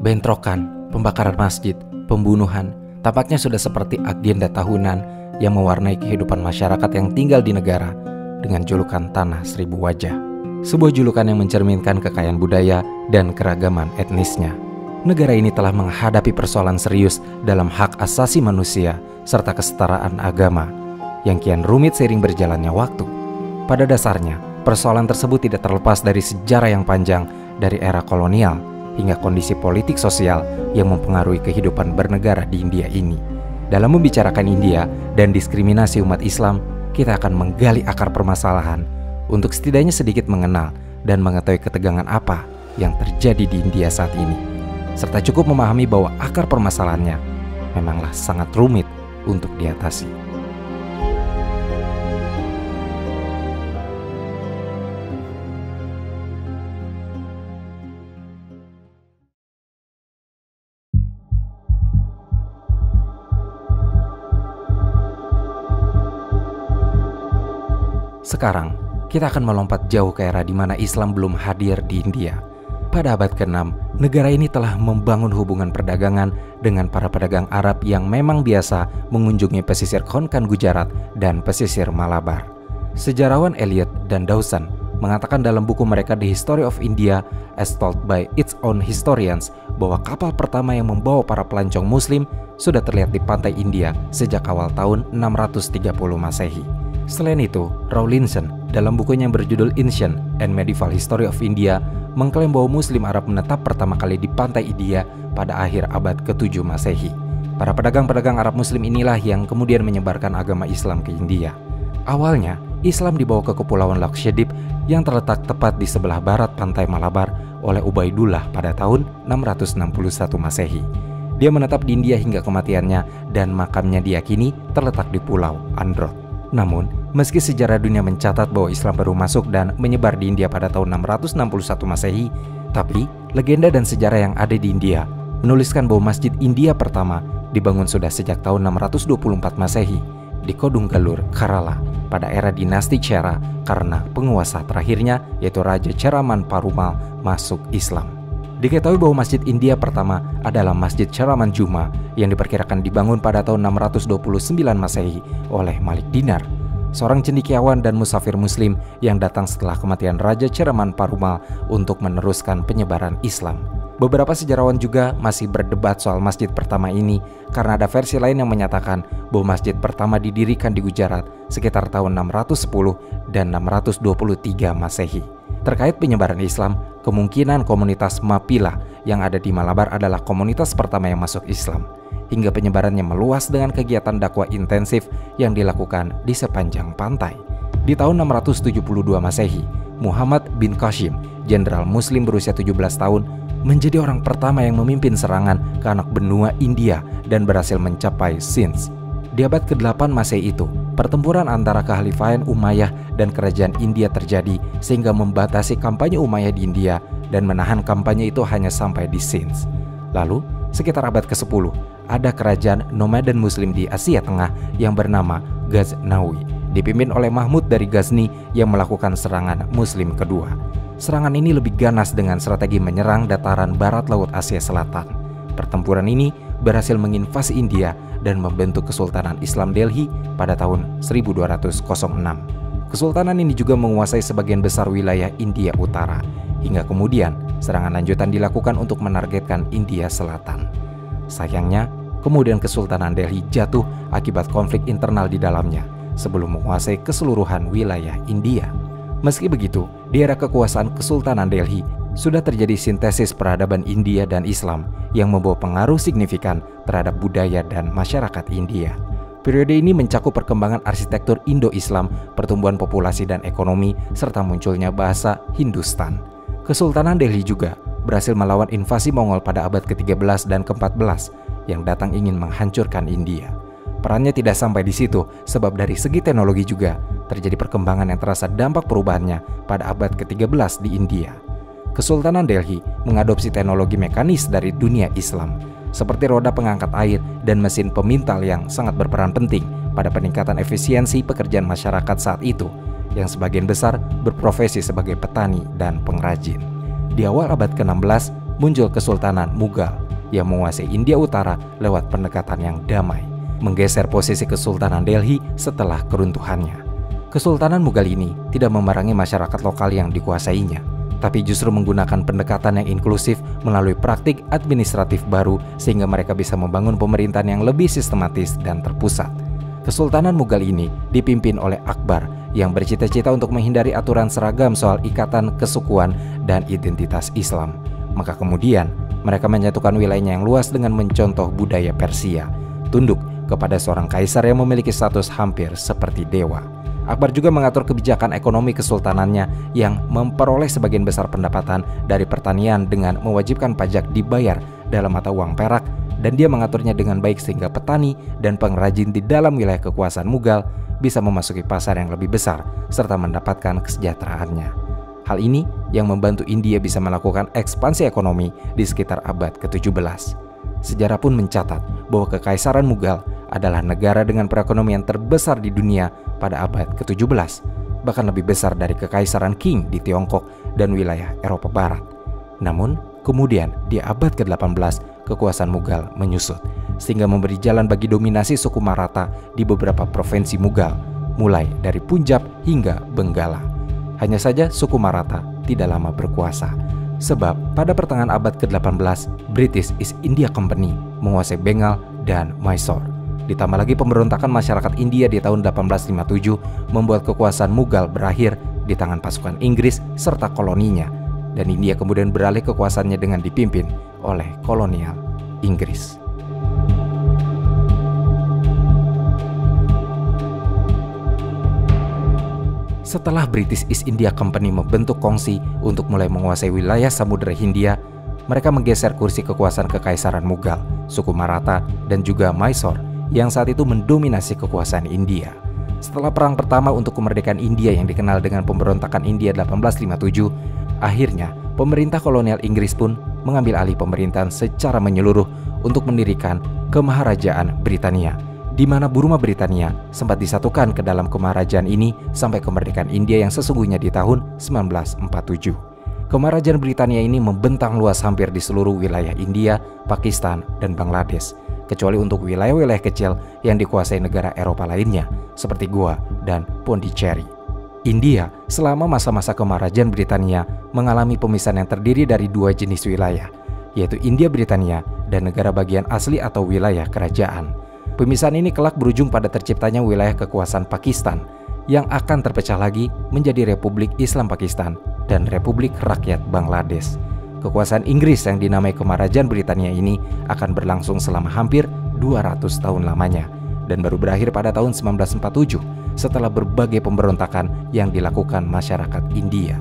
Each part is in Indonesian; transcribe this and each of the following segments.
Bentrokan, pembakaran masjid, pembunuhan, tampaknya sudah seperti agenda tahunan yang mewarnai kehidupan masyarakat yang tinggal di negara dengan julukan Tanah Seribu Wajah. Sebuah julukan yang mencerminkan kekayaan budaya dan keragaman etnisnya. Negara ini telah menghadapi persoalan serius dalam hak asasi manusia serta kesetaraan agama yang kian rumit seiring berjalannya waktu. Pada dasarnya, persoalan tersebut tidak terlepas dari sejarah yang panjang dari era kolonial hingga kondisi politik sosial yang mempengaruhi kehidupan bernegara di India ini. Dalam membicarakan India dan diskriminasi umat Islam, kita akan menggali akar permasalahan untuk setidaknya sedikit mengenal dan mengetahui ketegangan apa yang terjadi di India saat ini, serta cukup memahami bahwa akar permasalahannya memanglah sangat rumit untuk diatasi. Sekarang, kita akan melompat jauh ke era di mana Islam belum hadir di India. Pada abad ke-6, negara ini telah membangun hubungan perdagangan dengan para pedagang Arab yang memang biasa mengunjungi pesisir Konkan Gujarat dan pesisir Malabar. Sejarawan Eliot dan Dawson mengatakan dalam buku mereka The History of India as Told by Its Own Historians bahwa kapal pertama yang membawa para pelancong Muslim sudah terlihat di pantai India sejak awal tahun 630 Masehi. Selain itu, Rawlinson dalam bukunya yang berjudul Ancient and Medieval History of India mengklaim bahwa Muslim Arab menetap pertama kali di pantai India pada akhir abad ke-7 Masehi. Para pedagang-pedagang Arab Muslim inilah yang kemudian menyebarkan agama Islam ke India. Awalnya, Islam dibawa ke Kepulauan Lakshadweep yang terletak tepat di sebelah barat pantai Malabar oleh Ubaidullah pada tahun 661 Masehi. Dia menetap di India hingga kematiannya dan makamnya diyakini terletak di Pulau Androth. Namun, meski sejarah dunia mencatat bahwa Islam baru masuk dan menyebar di India pada tahun 661 Masehi, tapi legenda dan sejarah yang ada di India menuliskan bahwa Masjid India pertama dibangun sudah sejak tahun 624 Masehi di Kodunggalur, Kerala pada era dinasti Chera karena penguasa terakhirnya yaitu Raja Cheraman Parumal masuk Islam. Diketahui bahwa Masjid India pertama adalah Masjid Cheraman Juma yang diperkirakan dibangun pada tahun 629 Masehi oleh Malik Dinar, seorang cendekiawan dan musafir Muslim yang datang setelah kematian Raja Cheraman Parumal untuk meneruskan penyebaran Islam. Beberapa sejarawan juga masih berdebat soal masjid pertama ini karena ada versi lain yang menyatakan bahwa masjid pertama didirikan di Gujarat sekitar tahun 610 dan 623 Masehi. Terkait penyebaran Islam, kemungkinan komunitas Mapila yang ada di Malabar adalah komunitas pertama yang masuk Islam, hingga penyebarannya meluas dengan kegiatan dakwah intensif yang dilakukan di sepanjang pantai. Di tahun 672 Masehi, Muhammad bin Qasim, jenderal Muslim berusia 17 tahun, menjadi orang pertama yang memimpin serangan ke anak benua India dan berhasil mencapai Sindh. Di abad ke-8 Masehi itu, pertempuran antara kekhalifahan Umayyah dan kerajaan India terjadi sehingga membatasi kampanye Umayyah di India dan menahan kampanye itu hanya sampai di Sindh. Lalu, sekitar abad ke-10, ada kerajaan nomaden Muslim di Asia Tengah yang bernama Ghaznawi, dipimpin oleh Mahmud dari Ghazni yang melakukan serangan Muslim kedua. Serangan ini lebih ganas dengan strategi menyerang dataran barat Laut Asia Selatan. Pertempuran ini berhasil menginvasi India dan membentuk Kesultanan Islam Delhi pada tahun 1206. Kesultanan ini juga menguasai sebagian besar wilayah India Utara, hingga kemudian serangan lanjutan dilakukan untuk menargetkan India Selatan. Sayangnya, kemudian Kesultanan Delhi jatuh akibat konflik internal di dalamnya sebelum menguasai keseluruhan wilayah India. Meski begitu, di era kekuasaan Kesultanan Delhi, sudah terjadi sintesis peradaban India dan Islam yang membawa pengaruh signifikan terhadap budaya dan masyarakat India. Periode ini mencakup perkembangan arsitektur Indo-Islam, pertumbuhan populasi dan ekonomi, serta munculnya bahasa Hindustan. Kesultanan Delhi juga berhasil melawan invasi Mongol pada abad ke-13 dan ke-14 yang datang ingin menghancurkan India. Perannya tidak sampai di situ, sebab dari segi teknologi juga terjadi perkembangan yang terasa dampak perubahannya pada abad ke-13 di India. Kesultanan Delhi mengadopsi teknologi mekanis dari dunia Islam, seperti roda pengangkat air dan mesin pemintal yang sangat berperan penting pada peningkatan efisiensi pekerjaan masyarakat saat itu, yang sebagian besar berprofesi sebagai petani dan pengrajin. Di awal abad ke-16, muncul Kesultanan Mughal yang menguasai India Utara lewat pendekatan yang damai, menggeser posisi Kesultanan Delhi setelah keruntuhannya. Kesultanan Mughal ini tidak memerangi masyarakat lokal yang dikuasainya, tapi justru menggunakan pendekatan yang inklusif melalui praktik administratif baru sehingga mereka bisa membangun pemerintahan yang lebih sistematis dan terpusat. Kesultanan Mughal ini dipimpin oleh Akbar yang bercita-cita untuk menghindari aturan seragam soal ikatan kesukuan dan identitas Islam. Maka kemudian mereka menyatukan wilayahnya yang luas dengan mencontoh budaya Persia, tunduk kepada seorang kaisar yang memiliki status hampir seperti dewa. Akbar juga mengatur kebijakan ekonomi kesultanannya yang memperoleh sebagian besar pendapatan dari pertanian dengan mewajibkan pajak dibayar dalam mata uang perak, dan dia mengaturnya dengan baik sehingga petani dan pengrajin di dalam wilayah kekuasaan Mughal bisa memasuki pasar yang lebih besar serta mendapatkan kesejahteraannya. Hal ini yang membantu India bisa melakukan ekspansi ekonomi di sekitar abad ke-17. Sejarah pun mencatat bahwa Kekaisaran Mughal adalah negara dengan perekonomian terbesar di dunia pada abad ke-17, bahkan lebih besar dari Kekaisaran Qing di Tiongkok dan wilayah Eropa Barat. Namun, kemudian di abad ke-18, kekuasaan Mughal menyusut, sehingga memberi jalan bagi dominasi suku Maratha di beberapa provinsi Mughal, mulai dari Punjab hingga Benggala. Hanya saja suku Maratha tidak lama berkuasa, sebab pada pertengahan abad ke-18, British East India Company menguasai Bengal dan Mysore. Ditambah lagi pemberontakan masyarakat India di tahun 1857 membuat kekuasaan Mughal berakhir di tangan pasukan Inggris serta koloninya, dan India kemudian beralih kekuasaannya dengan dipimpin oleh kolonial Inggris. Setelah British East India Company membentuk kongsi untuk mulai menguasai wilayah Samudra Hindia, mereka menggeser kursi kekuasaan Kekaisaran Mughal, suku Maratha, dan juga Mysore yang saat itu mendominasi kekuasaan India. Setelah Perang Pertama untuk kemerdekaan India yang dikenal dengan Pemberontakan India 1857, akhirnya pemerintah kolonial Inggris pun mengambil alih pemerintahan secara menyeluruh untuk mendirikan Kemaharajaan Britania, di mana Burma Britania sempat disatukan ke dalam kemaharajaan ini sampai kemerdekaan India yang sesungguhnya di tahun 1947. Kemaharajaan Britania ini membentang luas hampir di seluruh wilayah India, Pakistan, dan Bangladesh, kecuali untuk wilayah-wilayah kecil yang dikuasai negara Eropa lainnya, seperti Goa dan Pondicherry. India selama masa-masa Kemaharajaan Britania mengalami pemisahan yang terdiri dari dua jenis wilayah, yaitu India Britania dan negara bagian asli atau wilayah kerajaan. Pemisahan ini kelak berujung pada terciptanya wilayah kekuasaan Pakistan yang akan terpecah lagi menjadi Republik Islam Pakistan dan Republik Rakyat Bangladesh. Kekuasaan Inggris yang dinamai Kemaharajaan Britania ini akan berlangsung selama hampir 200 tahun lamanya dan baru berakhir pada tahun 1947 setelah berbagai pemberontakan yang dilakukan masyarakat India.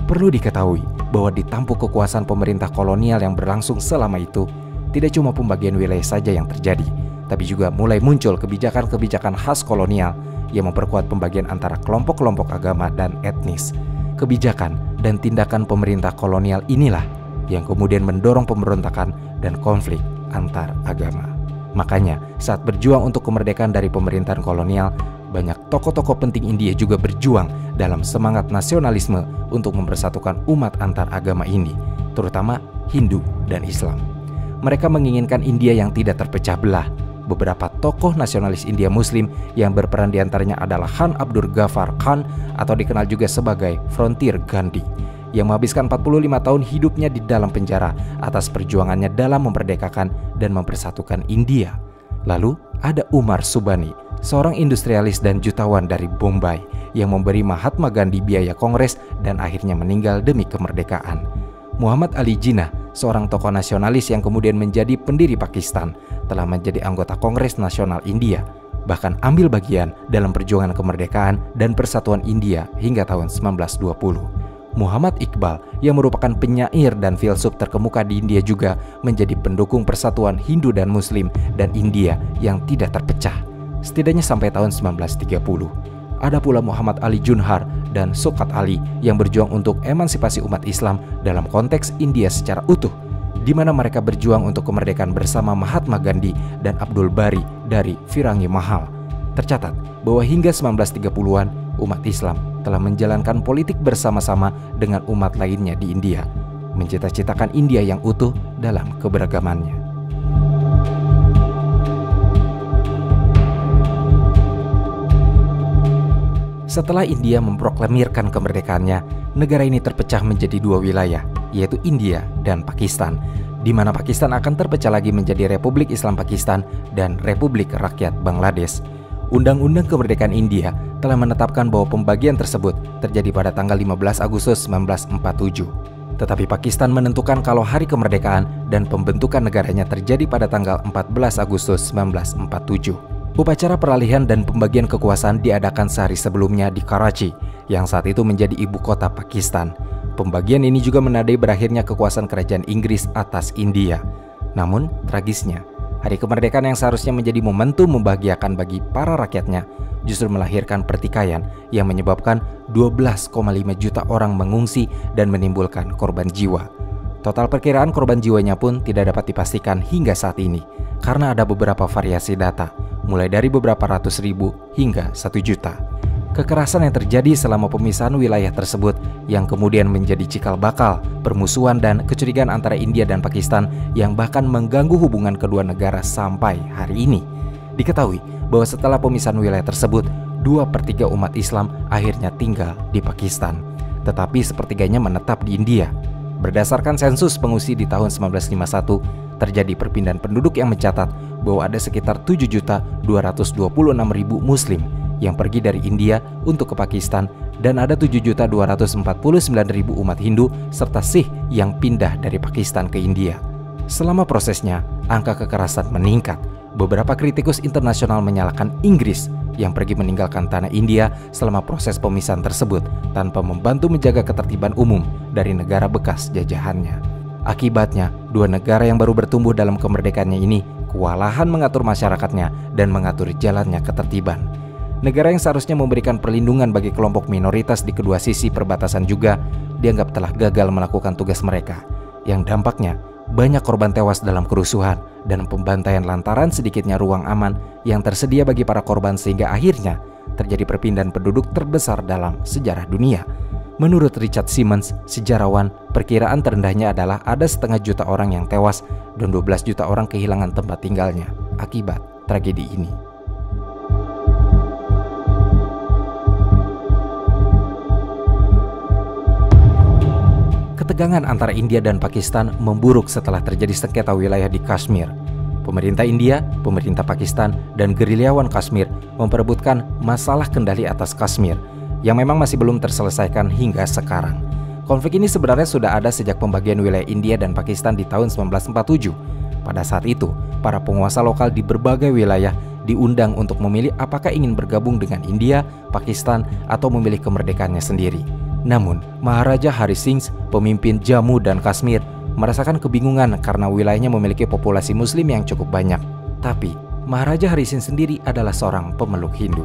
Perlu diketahui bahwa di tampuk kekuasaan pemerintah kolonial yang berlangsung selama itu, tidak cuma pembagian wilayah saja yang terjadi, tapi juga mulai muncul kebijakan-kebijakan khas kolonial yang memperkuat pembagian antara kelompok-kelompok agama dan etnis. Kebijakan dan tindakan pemerintah kolonial inilah yang kemudian mendorong pemberontakan dan konflik antar agama. Makanya saat berjuang untuk kemerdekaan dari pemerintahan kolonial, banyak tokoh-tokoh penting India juga berjuang dalam semangat nasionalisme untuk mempersatukan umat antar agama ini, terutama Hindu dan Islam. Mereka menginginkan India yang tidak terpecah belah. Beberapa tokoh nasionalis India Muslim yang berperan diantaranya adalah Khan Abdur Ghaffar Khan atau dikenal juga sebagai Frontier Gandhi, yang menghabiskan 45 tahun hidupnya di dalam penjara atas perjuangannya dalam memerdekakan dan mempersatukan India. Lalu ada Umar Subani, seorang industrialis dan jutawan dari Bombay yang memberi Mahatma Gandhi biaya kongres dan akhirnya meninggal demi kemerdekaan. Muhammad Ali Jinnah, seorang tokoh nasionalis yang kemudian menjadi pendiri Pakistan, telah menjadi anggota Kongres Nasional India, bahkan ambil bagian dalam perjuangan kemerdekaan dan persatuan India hingga tahun 1920. Muhammad Iqbal yang merupakan penyair dan filsuf terkemuka di India juga menjadi pendukung persatuan Hindu dan Muslim dan India yang tidak terpecah, setidaknya sampai tahun 1930. Ada pula Muhammad Ali Junhar dan Shaukat Ali yang berjuang untuk emansipasi umat Islam dalam konteks India secara utuh, di mana mereka berjuang untuk kemerdekaan bersama Mahatma Gandhi dan Abdul Bari dari Firangi Mahal. Tercatat bahwa hingga 1930-an umat Islam telah menjalankan politik bersama-sama dengan umat lainnya di India. mencita-citakan India yang utuh dalam keberagamannya. Setelah India memproklamirkan kemerdekaannya, negara ini terpecah menjadi dua wilayah, yaitu India dan Pakistan, di mana Pakistan akan terpecah lagi menjadi Republik Islam Pakistan dan Republik Rakyat Bangladesh. Undang-Undang Kemerdekaan India telah menetapkan bahwa pembagian tersebut terjadi pada tanggal 15 Agustus 1947. Tetapi Pakistan menentukan kalau hari kemerdekaan dan pembentukan negaranya terjadi pada tanggal 14 Agustus 1947. Upacara peralihan dan pembagian kekuasaan diadakan sehari sebelumnya di Karachi, yang saat itu menjadi ibu kota Pakistan. Pembagian ini juga menandai berakhirnya kekuasaan kerajaan Inggris atas India. Namun, tragisnya, hari kemerdekaan yang seharusnya menjadi momentum membahagiakan bagi para rakyatnya justru melahirkan pertikaian yang menyebabkan 12,5 juta orang mengungsi dan menimbulkan korban jiwa. Total perkiraan korban jiwanya pun tidak dapat dipastikan hingga saat ini karena ada beberapa variasi data, mulai dari beberapa ratus ribu hingga 1 juta. Kekerasan yang terjadi selama pemisahan wilayah tersebut yang kemudian menjadi cikal bakal permusuhan dan kecurigaan antara India dan Pakistan yang bahkan mengganggu hubungan kedua negara sampai hari ini. Diketahui bahwa setelah pemisahan wilayah tersebut, 2/3 umat Islam akhirnya tinggal di Pakistan, tetapi sepertiganya menetap di India. Berdasarkan sensus pengungsi di tahun 1951, terjadi perpindahan penduduk yang mencatat bahwa ada sekitar 7.226.000 Muslim yang pergi dari India untuk ke Pakistan dan ada 7.249.000 umat Hindu serta Sikh yang pindah dari Pakistan ke India. Selama prosesnya, angka kekerasan meningkat. Beberapa kritikus internasional menyalahkan Inggris yang pergi meninggalkan tanah India selama proses pemisahan tersebut tanpa membantu menjaga ketertiban umum dari negara bekas jajahannya. Akibatnya, dua negara yang baru bertumbuh dalam kemerdekaannya ini kewalahan mengatur masyarakatnya dan mengatur jalannya ketertiban. Negara yang seharusnya memberikan perlindungan bagi kelompok minoritas di kedua sisi perbatasan juga dianggap telah gagal melakukan tugas mereka, yang dampaknya banyak korban tewas dalam kerusuhan dan pembantaian lantaran sedikitnya ruang aman yang tersedia bagi para korban sehingga akhirnya terjadi perpindahan penduduk terbesar dalam sejarah dunia. Menurut Richard Simmons, sejarawan, perkiraan terendahnya adalah ada 0,5 juta orang yang tewas dan 12 juta orang kehilangan tempat tinggalnya akibat tragedi ini. Ketegangan antara India dan Pakistan memburuk setelah terjadi sengketa wilayah di Kashmir. Pemerintah India, pemerintah Pakistan, dan gerilyawan Kashmir memperebutkan masalah kendali atas Kashmir yang memang masih belum terselesaikan hingga sekarang. Konflik ini sebenarnya sudah ada sejak pembagian wilayah India dan Pakistan di tahun 1947. Pada saat itu, para penguasa lokal di berbagai wilayah diundang untuk memilih apakah ingin bergabung dengan India, Pakistan, atau memilih kemerdekaannya sendiri. Namun, Maharaja Hari Singh, pemimpin Jammu dan Kashmir, merasakan kebingungan karena wilayahnya memiliki populasi Muslim yang cukup banyak. Tapi, Maharaja Hari Singh sendiri adalah seorang pemeluk Hindu.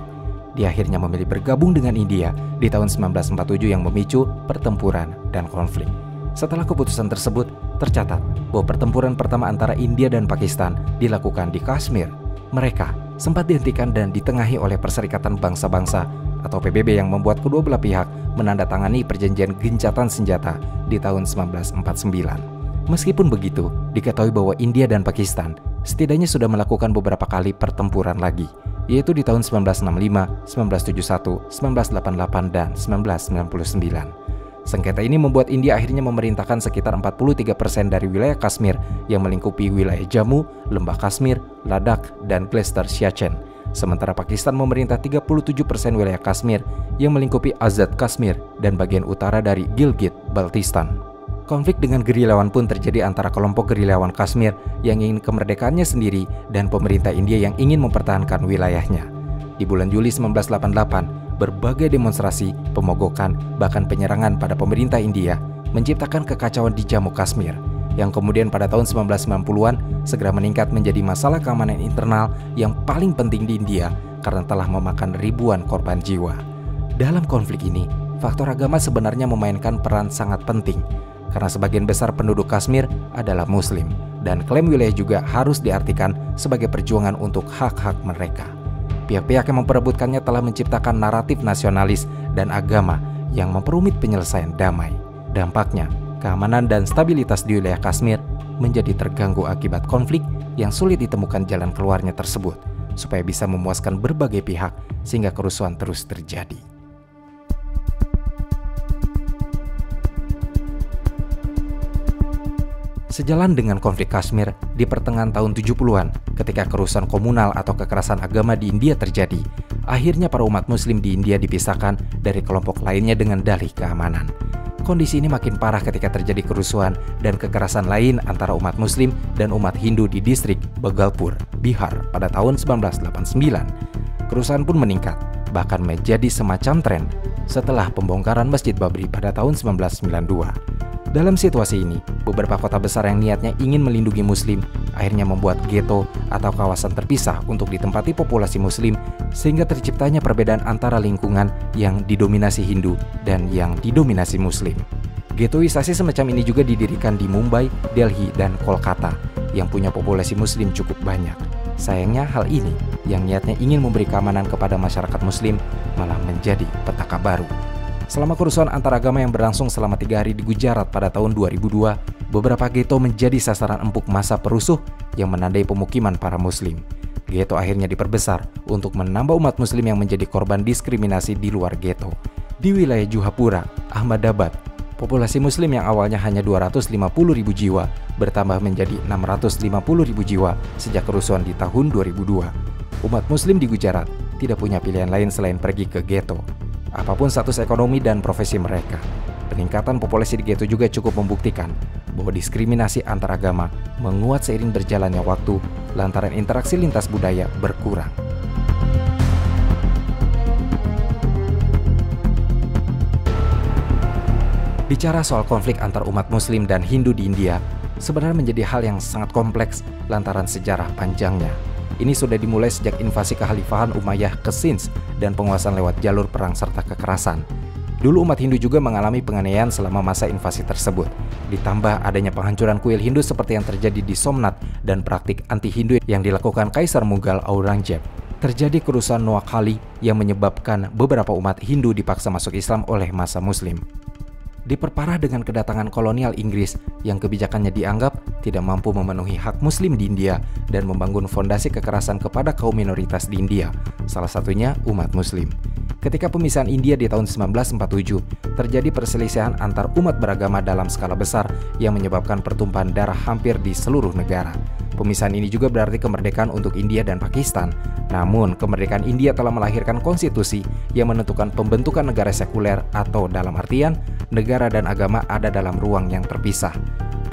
Dia akhirnya memilih bergabung dengan India di tahun 1947 yang memicu pertempuran dan konflik. Setelah keputusan tersebut, tercatat bahwa pertempuran pertama antara India dan Pakistan dilakukan di Kashmir. Mereka sempat dihentikan dan ditengahi oleh Perserikatan Bangsa-Bangsa atau PBB yang membuat kedua belah pihak menandatangani perjanjian gencatan senjata di tahun 1949. Meskipun begitu, diketahui bahwa India dan Pakistan setidaknya sudah melakukan beberapa kali pertempuran lagi, yaitu di tahun 1965, 1971, 1988, dan 1999. Sengketa ini membuat India akhirnya memerintahkan sekitar 43% dari wilayah Kashmir yang melingkupi wilayah Jammu, Lembah Kashmir, Ladakh, dan Gletser Siachen. Sementara Pakistan memerintah 37% wilayah Kashmir yang melingkupi Azad Kashmir dan bagian utara dari Gilgit-Baltistan. Konflik dengan gerilyawan pun terjadi antara kelompok gerilyawan Kashmir yang ingin kemerdekaannya sendiri dan pemerintah India yang ingin mempertahankan wilayahnya. Di bulan Juli 1988, berbagai demonstrasi, pemogokan, bahkan penyerangan pada pemerintah India menciptakan kekacauan di Jammu Kashmir, yang kemudian pada tahun 1990-an segera meningkat menjadi masalah keamanan internal yang paling penting di India karena telah memakan ribuan korban jiwa. Dalam konflik ini, faktor agama sebenarnya memainkan peran sangat penting karena sebagian besar penduduk Kashmir adalah Muslim dan klaim wilayah juga harus diartikan sebagai perjuangan untuk hak-hak mereka. Pihak-pihak yang memperebutkannya telah menciptakan naratif nasionalis dan agama yang memperumit penyelesaian damai. Dampaknya, keamanan dan stabilitas di wilayah Kashmir menjadi terganggu akibat konflik yang sulit ditemukan jalan keluarnya tersebut, supaya bisa memuaskan berbagai pihak sehingga kerusuhan terus terjadi. Sejalan dengan konflik Kashmir di pertengahan tahun 70-an, ketika kerusuhan komunal atau kekerasan agama di India terjadi, akhirnya para umat muslim di India dipisahkan dari kelompok lainnya dengan dalih keamanan. Kondisi ini makin parah ketika terjadi kerusuhan dan kekerasan lain antara umat muslim dan umat Hindu di distrik Bhagalpur, Bihar pada tahun 1989. Kerusuhan pun meningkat, bahkan menjadi semacam tren setelah pembongkaran Masjid Babri pada tahun 1992. Dalam situasi ini, beberapa kota besar yang niatnya ingin melindungi muslim akhirnya membuat ghetto atau kawasan terpisah untuk ditempati populasi muslim, sehingga terciptanya perbedaan antara lingkungan yang didominasi Hindu dan yang didominasi muslim. Ghettoisasi semacam ini juga didirikan di Mumbai, Delhi, dan Kolkata yang punya populasi muslim cukup banyak. Sayangnya hal ini yang niatnya ingin memberi keamanan kepada masyarakat muslim malah menjadi petaka baru. Selama kerusuhan antaragama yang berlangsung selama 3 hari di Gujarat pada tahun 2002, beberapa ghetto menjadi sasaran empuk massa perusuh yang menandai pemukiman para muslim. Ghetto akhirnya diperbesar untuk menambah umat muslim yang menjadi korban diskriminasi di luar ghetto. Di wilayah Juhapura, Ahmedabad, populasi muslim yang awalnya hanya 250.000 jiwa bertambah menjadi 650.000 jiwa sejak kerusuhan di tahun 2002. Umat muslim di Gujarat tidak punya pilihan lain selain pergi ke ghetto, apapun status ekonomi dan profesi mereka. Peningkatan populasi di ghetto juga cukup membuktikan bahwa diskriminasi antar agama menguat seiring berjalannya waktu lantaran interaksi lintas budaya berkurang. Bicara soal konflik antar umat muslim dan Hindu di India sebenarnya menjadi hal yang sangat kompleks lantaran sejarah panjangnya. Ini sudah dimulai sejak invasi kekhalifahan Umayyah ke Sindh dan penguasaan lewat jalur perang serta kekerasan. Dulu umat Hindu juga mengalami penganiayaan selama masa invasi tersebut. Ditambah adanya penghancuran kuil Hindu seperti yang terjadi di Somnath dan praktik anti-Hindu yang dilakukan Kaisar Mughal Aurangzeb. Terjadi kerusuhan Noakhali yang menyebabkan beberapa umat Hindu dipaksa masuk Islam oleh massa Muslim. Diperparah dengan kedatangan kolonial Inggris yang kebijakannya dianggap tidak mampu memenuhi hak muslim di India dan membangun fondasi kekerasan kepada kaum minoritas di India, salah satunya umat muslim. Ketika pemisahan India di tahun 1947, terjadi perselisihan antar umat beragama dalam skala besar yang menyebabkan pertumpahan darah hampir di seluruh negara. Pemisahan ini juga berarti kemerdekaan untuk India dan Pakistan. Namun, kemerdekaan India telah melahirkan konstitusi yang menentukan pembentukan negara sekuler atau dalam artian negara dan agama ada dalam ruang yang terpisah.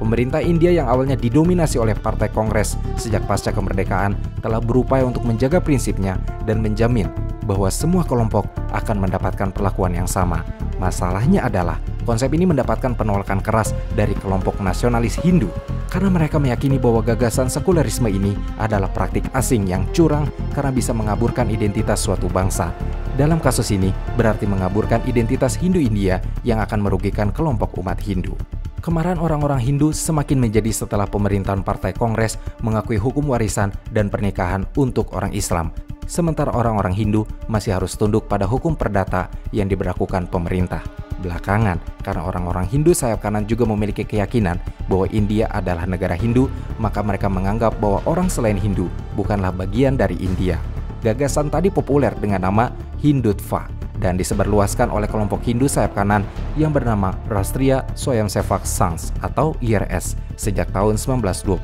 Pemerintah India yang awalnya didominasi oleh Partai Kongres sejak pasca kemerdekaan telah berupaya untuk menjaga prinsipnya dan menjamin bahwa semua kelompok akan mendapatkan perlakuan yang sama. Masalahnya adalah konsep ini mendapatkan penolakan keras dari kelompok nasionalis Hindu karena mereka meyakini bahwa gagasan sekulerisme ini adalah praktik asing yang curang karena bisa mengaburkan identitas suatu bangsa. Dalam kasus ini berarti mengaburkan identitas Hindu India yang akan merugikan kelompok umat Hindu. Kemarahan orang-orang Hindu semakin menjadi setelah pemerintahan Partai Kongres mengakui hukum warisan dan pernikahan untuk orang Islam, sementara orang-orang Hindu masih harus tunduk pada hukum perdata yang diberlakukan pemerintah. Belakangan, karena orang-orang Hindu sayap kanan juga memiliki keyakinan bahwa India adalah negara Hindu, maka mereka menganggap bahwa orang selain Hindu bukanlah bagian dari India. Gagasan tadi populer dengan nama Hindutva dan disebarluaskan oleh kelompok Hindu sayap kanan yang bernama Rashtriya Swayamsevak Sangh atau IRS sejak tahun 1925.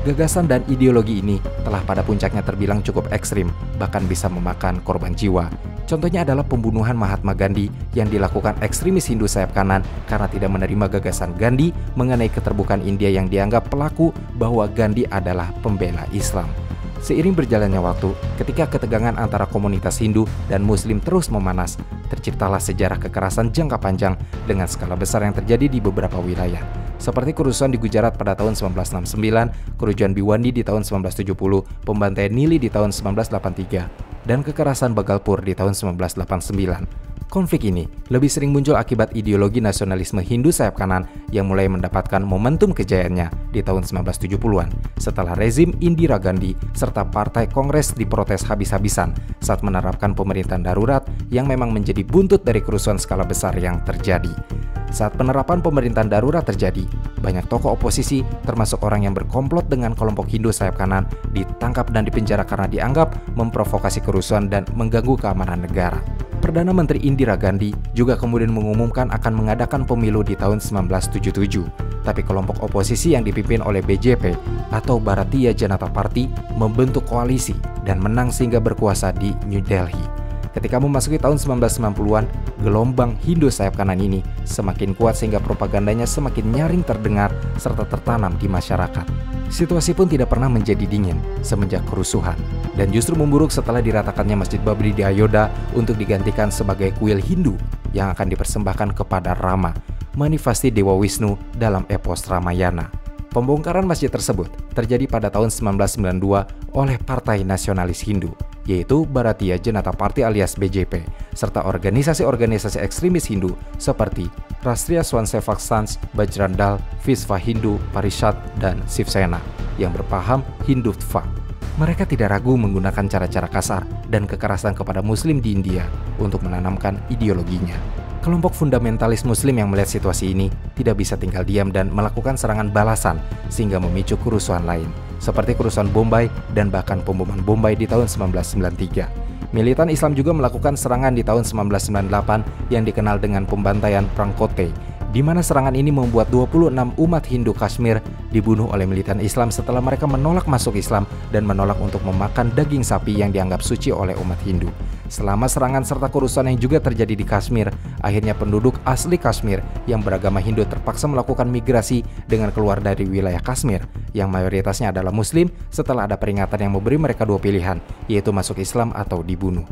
Gagasan dan ideologi ini telah pada puncaknya terbilang cukup ekstrim, bahkan bisa memakan korban jiwa. Contohnya adalah pembunuhan Mahatma Gandhi yang dilakukan ekstremis Hindu sayap kanan karena tidak menerima gagasan Gandhi mengenai keterbukaan India yang dianggap pelaku bahwa Gandhi adalah pembela Islam. Seiring berjalannya waktu, ketika ketegangan antara komunitas Hindu dan Muslim terus memanas, terciptalah sejarah kekerasan jangka panjang dengan skala besar yang terjadi di beberapa wilayah. Seperti kerusuhan di Gujarat pada tahun 1969, kerusuhan Bhiwandi di tahun 1970, pembantaian Nili di tahun 1983, dan kekerasan Bhagalpur di tahun 1989. Konflik ini lebih sering muncul akibat ideologi nasionalisme Hindu sayap kanan yang mulai mendapatkan momentum kejayaannya di tahun 1970-an setelah rezim Indira Gandhi serta Partai Kongres diprotes habis-habisan saat menerapkan pemerintahan darurat yang memang menjadi buntut dari kerusuhan skala besar yang terjadi. Saat penerapan pemerintahan darurat terjadi, banyak tokoh oposisi termasuk orang yang berkomplot dengan kelompok Hindu sayap kanan ditangkap dan dipenjara karena dianggap memprovokasi kerusuhan dan mengganggu keamanan negara. Perdana Menteri Indira Gandhi juga kemudian mengumumkan akan mengadakan pemilu di tahun 1977. Tapi kelompok oposisi yang dipimpin oleh BJP atau Bharatiya Janata Party membentuk koalisi dan menang sehingga berkuasa di New Delhi. Ketika memasuki tahun 1990-an, gelombang Hindu sayap kanan ini semakin kuat sehingga propagandanya semakin nyaring terdengar serta tertanam di masyarakat. Situasi pun tidak pernah menjadi dingin semenjak kerusuhan dan justru memburuk setelah diratakannya Masjid Babri di Ayodhya untuk digantikan sebagai kuil Hindu yang akan dipersembahkan kepada Rama, manifesti Dewa Wisnu dalam epos Ramayana. Pembongkaran masjid tersebut terjadi pada tahun 1992 oleh Partai Nasionalis Hindu, yaitu Bharatiya Janata Party alias BJP, serta organisasi-organisasi ekstremis Hindu seperti Rashtriya Swayamsevak Sangh, Bajrang Dal, Vishva Hindu Parishad, dan Shiv Sena yang berpaham Hindutva. Mereka tidak ragu menggunakan cara-cara kasar dan kekerasan kepada Muslim di India untuk menanamkan ideologinya. Kelompok fundamentalis Muslim yang melihat situasi ini tidak bisa tinggal diam dan melakukan serangan balasan sehingga memicu kerusuhan lain, seperti kerusuhan Bombay dan bahkan pemboman Bombay di tahun 1993. Militan Islam juga melakukan serangan di tahun 1998 yang dikenal dengan pembantaian Perang Kotte, di mana serangan ini membuat 26 umat Hindu Kashmir dibunuh oleh militan Islam setelah mereka menolak masuk Islam dan menolak untuk memakan daging sapi yang dianggap suci oleh umat Hindu. Selama serangan serta kerusuhan yang juga terjadi di Kashmir, akhirnya penduduk asli Kashmir yang beragama Hindu terpaksa melakukan migrasi dengan keluar dari wilayah Kashmir yang mayoritasnya adalah Muslim setelah ada peringatan yang memberi mereka dua pilihan, yaitu masuk Islam atau dibunuh.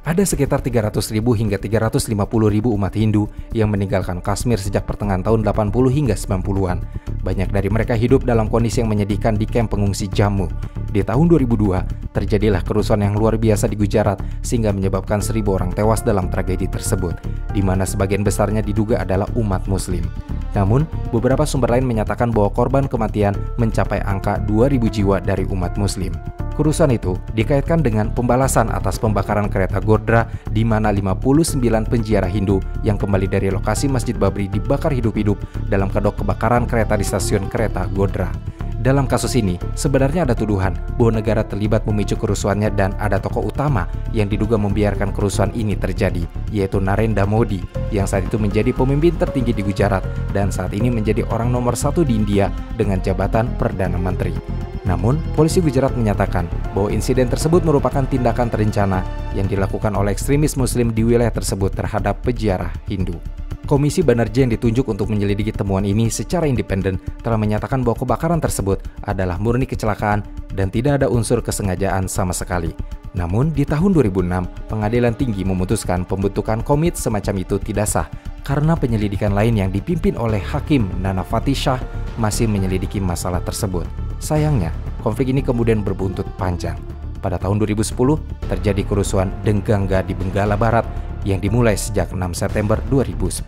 Ada sekitar 300.000 hingga 350.000 umat Hindu yang meninggalkan Kashmir sejak pertengahan tahun 80 hingga 90-an. Banyak dari mereka hidup dalam kondisi yang menyedihkan di kamp pengungsi Jammu. Di tahun 2002, terjadilah kerusuhan yang luar biasa di Gujarat sehingga menyebabkan 1.000 orang tewas dalam tragedi tersebut, di mana sebagian besarnya diduga adalah umat Muslim. Namun, beberapa sumber lain menyatakan bahwa korban kematian mencapai angka 2.000 jiwa dari umat Muslim. Kerusuhan itu dikaitkan dengan pembalasan atas pembakaran kereta Godhra di mana 59 penjara Hindu yang kembali dari lokasi Masjid Babri dibakar hidup-hidup dalam kedok kebakaran kereta di stasiun kereta Godhra. Dalam kasus ini, sebenarnya ada tuduhan bahwa negara terlibat memicu kerusuhannya dan ada tokoh utama yang diduga membiarkan kerusuhan ini terjadi, yaitu Narendra Modi, yang saat itu menjadi pemimpin tertinggi di Gujarat dan saat ini menjadi orang nomor 1 di India dengan jabatan Perdana Menteri. Namun, polisi Gujarat menyatakan bahwa insiden tersebut merupakan tindakan terencana yang dilakukan oleh ekstremis Muslim di wilayah tersebut terhadap peziarah Hindu. Komisi Banerjee yang ditunjuk untuk menyelidiki temuan ini secara independen telah menyatakan bahwa kebakaran tersebut adalah murni kecelakaan dan tidak ada unsur kesengajaan sama sekali. Namun, di tahun 2006, Pengadilan Tinggi memutuskan pembentukan komite semacam itu tidak sah karena penyelidikan lain yang dipimpin oleh Hakim Nanavati Shah masih menyelidiki masalah tersebut. Sayangnya, konflik ini kemudian berbuntut panjang. Pada tahun 2010, terjadi kerusuhan Denggangga di Benggala Barat yang dimulai sejak 6 September 2010.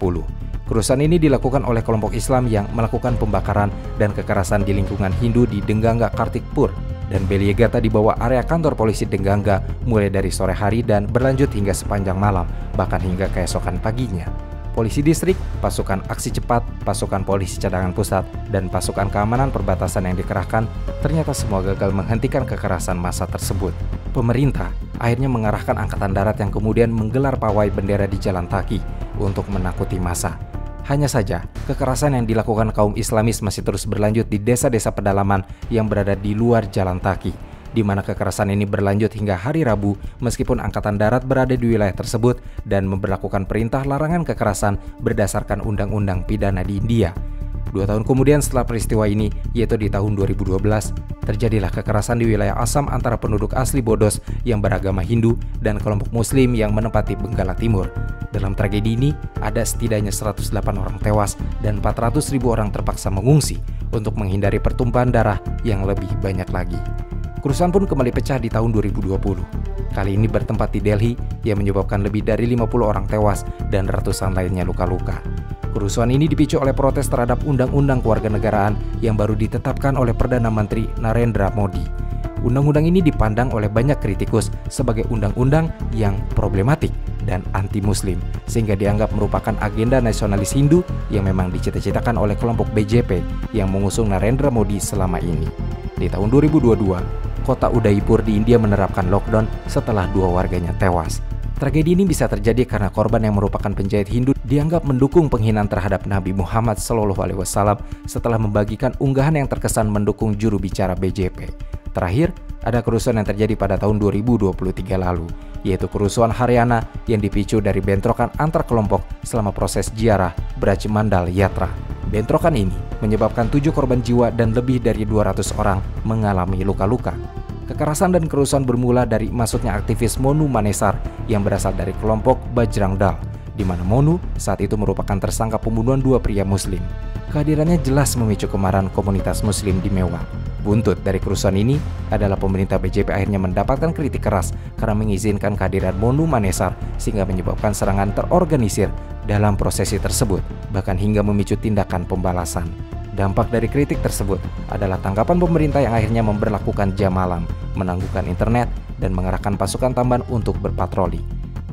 Kerusuhan ini dilakukan oleh kelompok Islam yang melakukan pembakaran dan kekerasan di lingkungan Hindu di Denggangga Kartikpur dan Beliegata di bawah area kantor polisi Denggangga mulai dari sore hari dan berlanjut hingga sepanjang malam, bahkan hingga keesokan paginya. Polisi distrik, pasukan aksi cepat, pasukan polisi cadangan pusat, dan pasukan keamanan perbatasan yang dikerahkan ternyata semua gagal menghentikan kekerasan massa tersebut. Pemerintah akhirnya mengarahkan angkatan darat yang kemudian menggelar pawai bendera di jalan kaki untuk menakuti massa. Hanya saja, kekerasan yang dilakukan kaum Islamis masih terus berlanjut di desa-desa pedalaman yang berada di luar jalan kaki, di mana kekerasan ini berlanjut hingga hari Rabu meskipun Angkatan Darat berada di wilayah tersebut dan memberlakukan perintah larangan kekerasan berdasarkan Undang-Undang Pidana di India. 2 tahun kemudian setelah peristiwa ini, yaitu di tahun 2012, terjadilah kekerasan di wilayah Assam antara penduduk asli Bodos yang beragama Hindu dan kelompok Muslim yang menempati Benggala Timur. Dalam tragedi ini, ada setidaknya 108 orang tewas dan 400.000 orang terpaksa mengungsi untuk menghindari pertumpahan darah yang lebih banyak lagi. Kerusuhan pun kembali pecah di tahun 2020. kali ini bertempat di Delhi yang menyebabkan lebih dari 50 orang tewas dan ratusan lainnya luka-luka. Kerusuhan ini dipicu oleh protes terhadap Undang-Undang Kewarganegaraan yang baru ditetapkan oleh Perdana Menteri Narendra Modi. Undang-undang ini dipandang oleh banyak kritikus sebagai undang-undang yang problematik dan anti-muslim, sehingga dianggap merupakan agenda nasionalis Hindu yang memang dicita-citakan oleh kelompok BJP yang mengusung Narendra Modi selama ini. Di tahun 2022, kota Udaipur di India menerapkan lockdown setelah 2 warganya tewas. Tragedi ini bisa terjadi karena korban yang merupakan penjahit Hindu dianggap mendukung penghinaan terhadap Nabi Muhammad SAW setelah membagikan unggahan yang terkesan mendukung juru bicara BJP. Terakhir, ada kerusuhan yang terjadi pada tahun 2023 lalu, yaitu kerusuhan Haryana yang dipicu dari bentrokan antar kelompok selama proses ziarah Braj Mandal Yatra. Bentrokan ini menyebabkan 7 korban jiwa dan lebih dari 200 orang mengalami luka-luka. Kekerasan dan kerusuhan bermula dari masuknya aktivis Monu Manesar yang berasal dari kelompok Bajrang Dal, di mana Monu saat itu merupakan tersangka pembunuhan 2 pria muslim. Kehadirannya jelas memicu kemarahan komunitas muslim di Mewat. Buntut dari kerusuhan ini adalah pemerintah BJP akhirnya mendapatkan kritik keras karena mengizinkan kehadiran Monu Manesar sehingga menyebabkan serangan terorganisir dalam prosesi tersebut, bahkan hingga memicu tindakan pembalasan. Dampak dari kritik tersebut adalah tanggapan pemerintah yang akhirnya memberlakukan jam malam, menangguhkan internet, dan mengerahkan pasukan tambahan untuk berpatroli.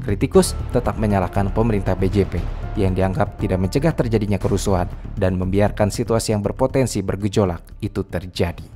Kritikus tetap menyalahkan pemerintah BJP yang dianggap tidak mencegah terjadinya kerusuhan dan membiarkan situasi yang berpotensi bergejolak itu terjadi.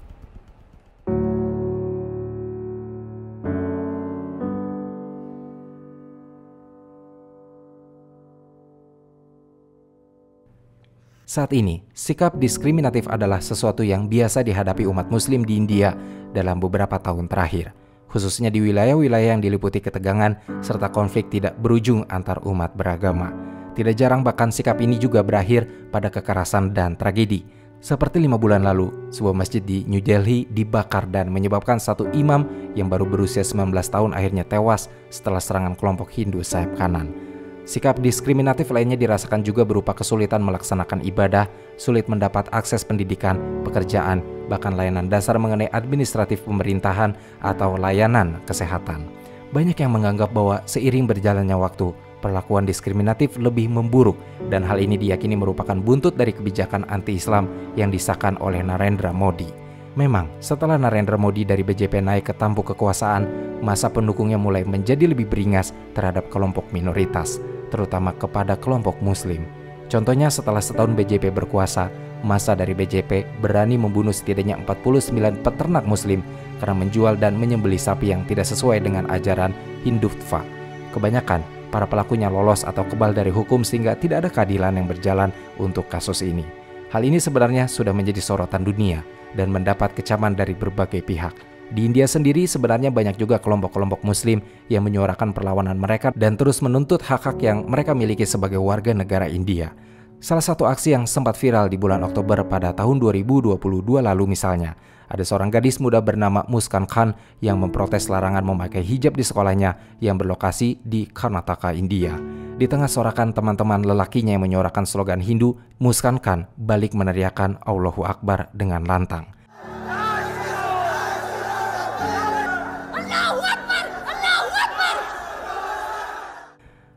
Saat ini, sikap diskriminatif adalah sesuatu yang biasa dihadapi umat muslim di India dalam beberapa tahun terakhir, khususnya di wilayah-wilayah yang diliputi ketegangan serta konflik tidak berujung antar umat beragama. Tidak jarang bahkan sikap ini juga berakhir pada kekerasan dan tragedi. Seperti 5 bulan lalu, sebuah masjid di New Delhi dibakar dan menyebabkan satu imam yang baru berusia 19 tahun akhirnya tewas setelah serangan kelompok Hindu sayap kanan. Sikap diskriminatif lainnya dirasakan juga berupa kesulitan melaksanakan ibadah, sulit mendapat akses pendidikan, pekerjaan, bahkan layanan dasar mengenai administratif pemerintahan atau layanan kesehatan. Banyak yang menganggap bahwa seiring berjalannya waktu, perlakuan diskriminatif lebih memburuk dan hal ini diyakini merupakan buntut dari kebijakan anti-Islam yang disahkan oleh Narendra Modi. Memang, setelah Narendra Modi dari BJP naik ke tampuk kekuasaan, masa pendukungnya mulai menjadi lebih beringas terhadap kelompok minoritas, terutama kepada kelompok muslim. Contohnya setelah setahun BJP berkuasa, massa dari BJP berani membunuh setidaknya 49 peternak muslim karena menjual dan menyembelih sapi yang tidak sesuai dengan ajaran Hindutva. Kebanyakan para pelakunya lolos atau kebal dari hukum sehingga tidak ada keadilan yang berjalan untuk kasus ini. Hal ini sebenarnya sudah menjadi sorotan dunia dan mendapat kecaman dari berbagai pihak. Di India sendiri sebenarnya banyak juga kelompok-kelompok muslim yang menyuarakan perlawanan mereka dan terus menuntut hak-hak yang mereka miliki sebagai warga negara India. Salah satu aksi yang sempat viral di bulan Oktober pada tahun 2022 lalu misalnya, ada seorang gadis muda bernama Muskan Khan yang memprotes larangan memakai hijab di sekolahnya yang berlokasi di Karnataka, India. Di tengah sorakan teman-teman lelakinya yang menyuarakan slogan Hindu, Muskan Khan balik meneriakkan Allahu Akbar dengan lantang.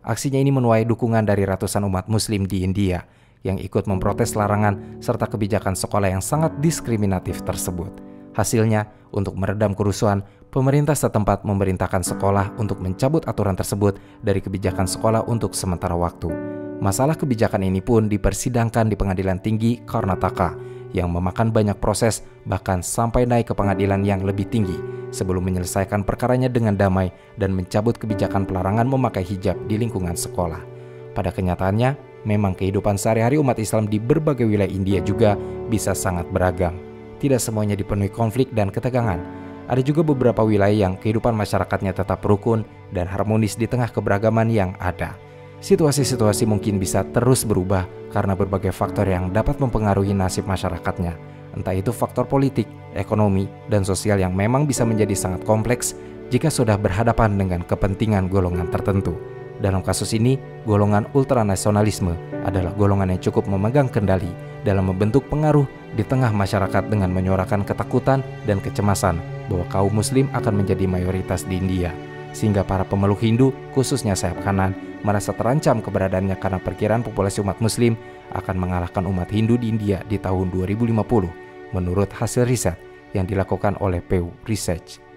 Aksinya ini menuai dukungan dari ratusan umat muslim di India yang ikut memprotes larangan serta kebijakan sekolah yang sangat diskriminatif tersebut. Hasilnya, untuk meredam kerusuhan, pemerintah setempat memerintahkan sekolah untuk mencabut aturan tersebut dari kebijakan sekolah untuk sementara waktu. Masalah kebijakan ini pun dipersidangkan di Pengadilan Tinggi Karnataka yang memakan banyak proses bahkan sampai naik ke pengadilan yang lebih tinggi sebelum menyelesaikan perkaranya dengan damai dan mencabut kebijakan pelarangan memakai hijab di lingkungan sekolah. Pada kenyataannya, memang kehidupan sehari-hari umat Islam di berbagai wilayah India juga bisa sangat beragam. Tidak semuanya dipenuhi konflik dan ketegangan. Ada juga beberapa wilayah yang kehidupan masyarakatnya tetap rukun dan harmonis di tengah keberagaman yang ada. Situasi-situasi mungkin bisa terus berubah karena berbagai faktor yang dapat mempengaruhi nasib masyarakatnya. Entah itu faktor politik, ekonomi, dan sosial yang memang bisa menjadi sangat kompleks jika sudah berhadapan dengan kepentingan golongan tertentu. Dalam kasus ini, golongan ultranasionalisme adalah golongan yang cukup memegang kendali dalam membentuk pengaruh di tengah masyarakat dengan menyuarakan ketakutan dan kecemasan bahwa kaum muslim akan menjadi mayoritas di India. sehingga para pemeluk Hindu, khususnya sayap kanan, merasa terancam keberadaannya karena perkiraan populasi umat Muslim akan mengalahkan umat Hindu di India di tahun 2050, menurut hasil riset yang dilakukan oleh Pew Research.